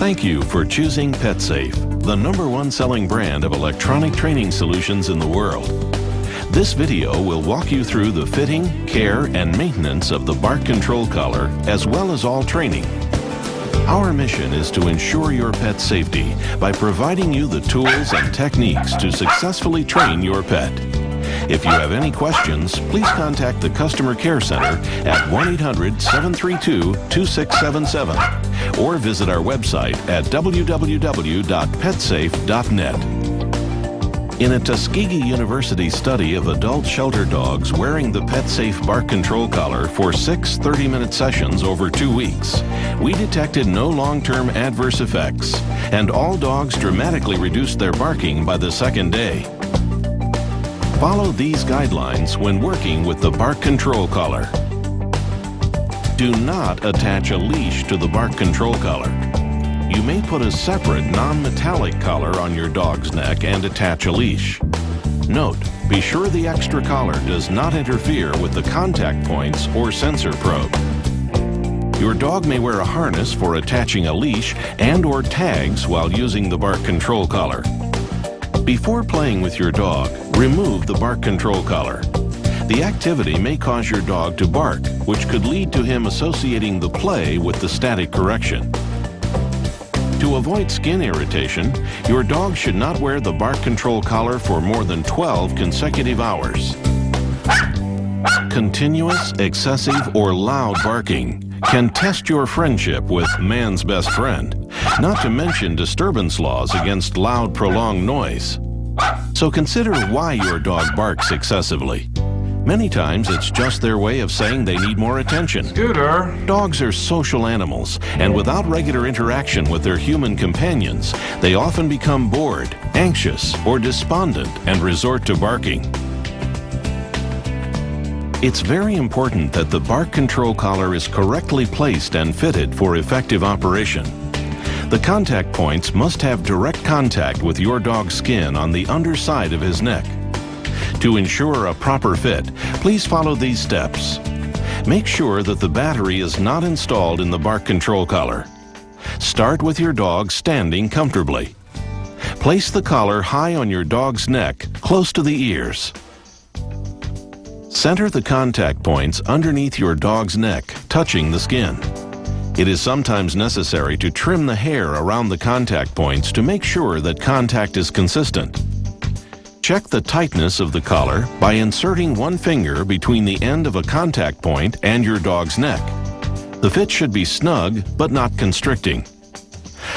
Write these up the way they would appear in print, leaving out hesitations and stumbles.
Thank you for choosing PetSafe, the #1 selling brand of electronic training solutions in the world. This video will walk you through the fitting, care, and maintenance of the bark control collar, as well as all training. Our mission is to ensure your pet's safety by providing you the tools and techniques to successfully train your pet. If you have any questions, please contact the Customer Care Center at 1-800-732-2677 or visit our website at www.petsafe.net. In a Tuskegee University study of adult shelter dogs wearing the PetSafe bark control collar for 6 30-minute sessions over 2 weeks, we detected no long-term adverse effects, and all dogs dramatically reduced their barking by the second day. Follow these guidelines when working with the bark control collar. Do not attach a leash to the bark control collar. You may put a separate non-metallic collar on your dog's neck and attach a leash. Note, be sure the extra collar does not interfere with the contact points or sensor probe. Your dog may wear a harness for attaching a leash and/or tags while using the bark control collar. Before playing with your dog, remove the bark control collar. The activity may cause your dog to bark, which could lead to him associating the play with the static correction. To avoid skin irritation, your dog should not wear the bark control collar for more than 12 consecutive hours. Continuous, excessive, or loud barking can test your friendship with man's best friend, not to mention disturbance laws against loud, prolonged noise. So consider why your dog barks excessively. Many times it's just their way of saying they need more attention. Scooter! Dogs are social animals, and without regular interaction with their human companions, they often become bored, anxious, or despondent and resort to barking. It's very important that the bark control collar is correctly placed and fitted for effective operation. The contact points must have direct contact with your dog's skin on the underside of his neck. To ensure a proper fit, please follow these steps. Make sure that the battery is not installed in the bark control collar. Start with your dog standing comfortably. Place the collar high on your dog's neck, close to the ears. Center the contact points underneath your dog's neck, touching the skin. It is sometimes necessary to trim the hair around the contact points to make sure that contact is consistent. Check the tightness of the collar by inserting one finger between the end of a contact point and your dog's neck. The fit should be snug but not constricting.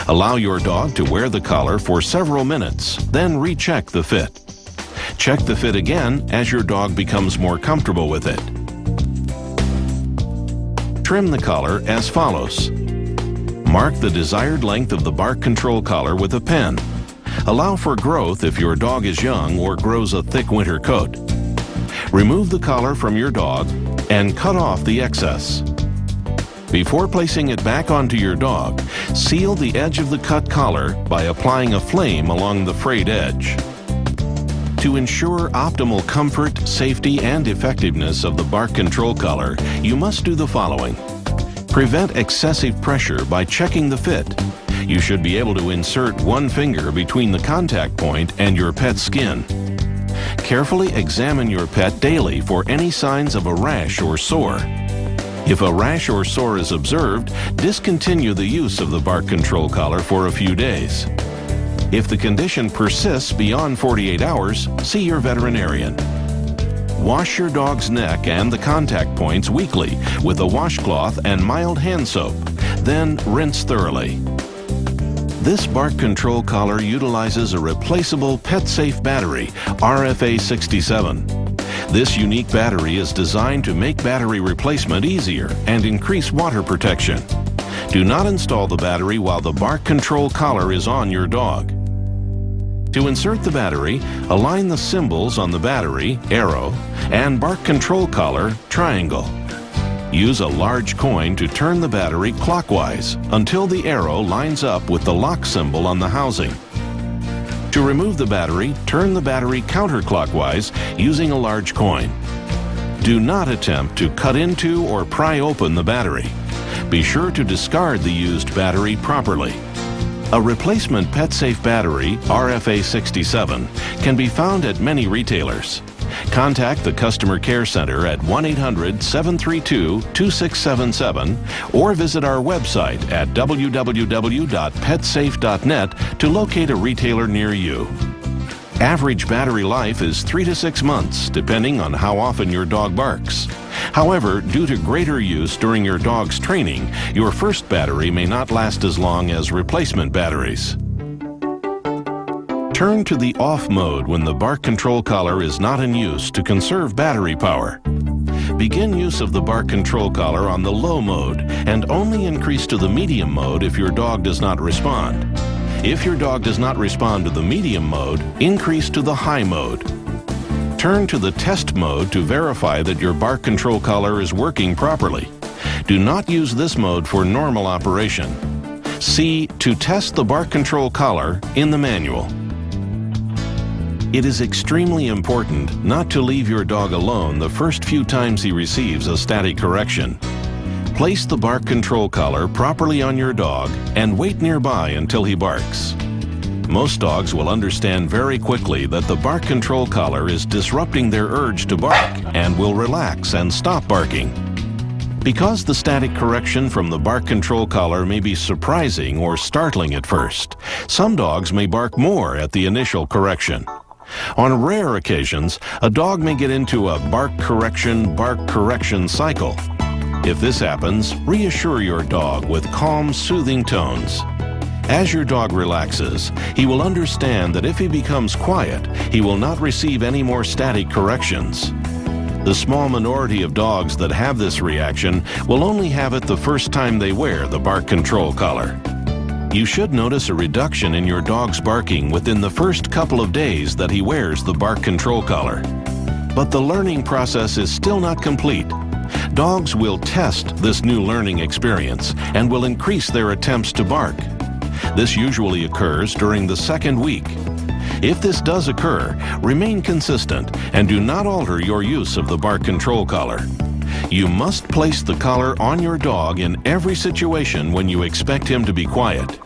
Allow your dog to wear the collar for several minutes, then recheck the fit. Check the fit again as your dog becomes more comfortable with it. Trim the collar as follows. Mark the desired length of the bark control collar with a pen. Allow for growth if your dog is young or grows a thick winter coat. Remove the collar from your dog and cut off the excess. Before placing it back onto your dog, seal the edge of the cut collar by applying a flame along the frayed edge. To ensure optimal comfort, safety, and effectiveness of the bark control collar, you must do the following. Prevent excessive pressure by checking the fit. You should be able to insert one finger between the contact point and your pet's skin. Carefully examine your pet daily for any signs of a rash or sore. If a rash or sore is observed, discontinue the use of the bark control collar for a few days. If the condition persists beyond 48 hours, see your veterinarian. Wash your dog's neck and the contact points weekly with a washcloth and mild hand soap, then rinse thoroughly. This bark control collar utilizes a replaceable PetSafe battery, RFA67. This unique battery is designed to make battery replacement easier and increase water protection. Do not install the battery while the bark control collar is on your dog. To insert the battery, align the symbols on the battery, arrow, and bark control collar, triangle. Use a large coin to turn the battery clockwise until the arrow lines up with the lock symbol on the housing. To remove the battery, turn the battery counterclockwise using a large coin. Do not attempt to cut into or pry open the battery. Be sure to discard the used battery properly. A replacement PetSafe battery, RFA67, can be found at many retailers. Contact the Customer Care Center at 1-800-732-2677 or visit our website at www.petsafe.net to locate a retailer near you. Average battery life is 3 to 6 months, depending on how often your dog barks. However, due to greater use during your dog's training, your first battery may not last as long as replacement batteries. Turn to the off mode when the bark control collar is not in use to conserve battery power. Begin use of the bark control collar on the low mode and only increase to the medium mode if your dog does not respond. If your dog does not respond to the medium mode, increase to the high mode. Turn to the test mode to verify that your bark control collar is working properly. Do not use this mode for normal operation. See "To test the bark control collar" in the manual. It is extremely important not to leave your dog alone the first few times he receives a static correction. Place the bark control collar properly on your dog and wait nearby until he barks. Most dogs will understand very quickly that the bark control collar is disrupting their urge to bark and will relax and stop barking. Because the static correction from the bark control collar may be surprising or startling at first, some dogs may bark more at the initial correction. On rare occasions, a dog may get into a bark correction cycle. If this happens, reassure your dog with calm, soothing tones. As your dog relaxes, he will understand that if he becomes quiet, he will not receive any more static corrections. The small minority of dogs that have this reaction will only have it the first time they wear the bark control collar. You should notice a reduction in your dog's barking within the first couple of days that he wears the bark control collar. But the learning process is still not complete. Dogs will test this new learning experience and will increase their attempts to bark. This usually occurs during the second week. If this does occur, remain consistent and do not alter your use of the bark control collar. You must place the collar on your dog in every situation when you expect him to be quiet.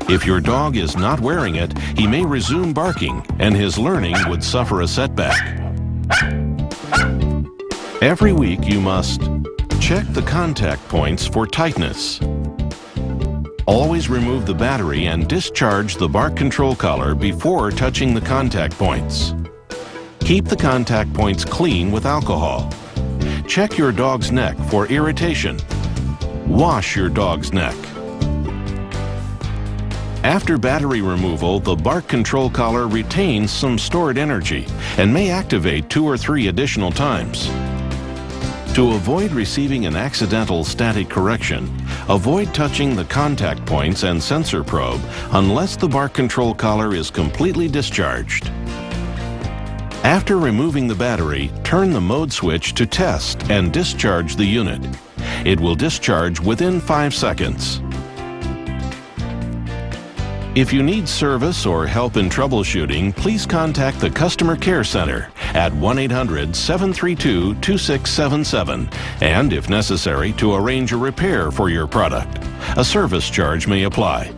If your dog is not wearing it, he may resume barking and his learning would suffer a setback. Every week you must check the contact points for tightness. Always remove the battery and discharge the bark control collar before touching the contact points. Keep the contact points clean with alcohol. Check your dog's neck for irritation. Wash your dog's neck. After battery removal, the bark control collar retains some stored energy and may activate 2 or 3 additional times. To avoid receiving an accidental static correction, avoid touching the contact points and sensor probe unless the bark control collar is completely discharged. After removing the battery, turn the mode switch to test and discharge the unit. It will discharge within 5 seconds. If you need service or help in troubleshooting, please contact the Customer Care Center at 1-800-732-2677 and, if necessary, to arrange a repair for your product. A service charge may apply.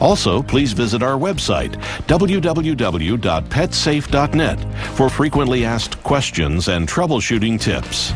Also, please visit our website, www.petsafe.net, for frequently asked questions and troubleshooting tips.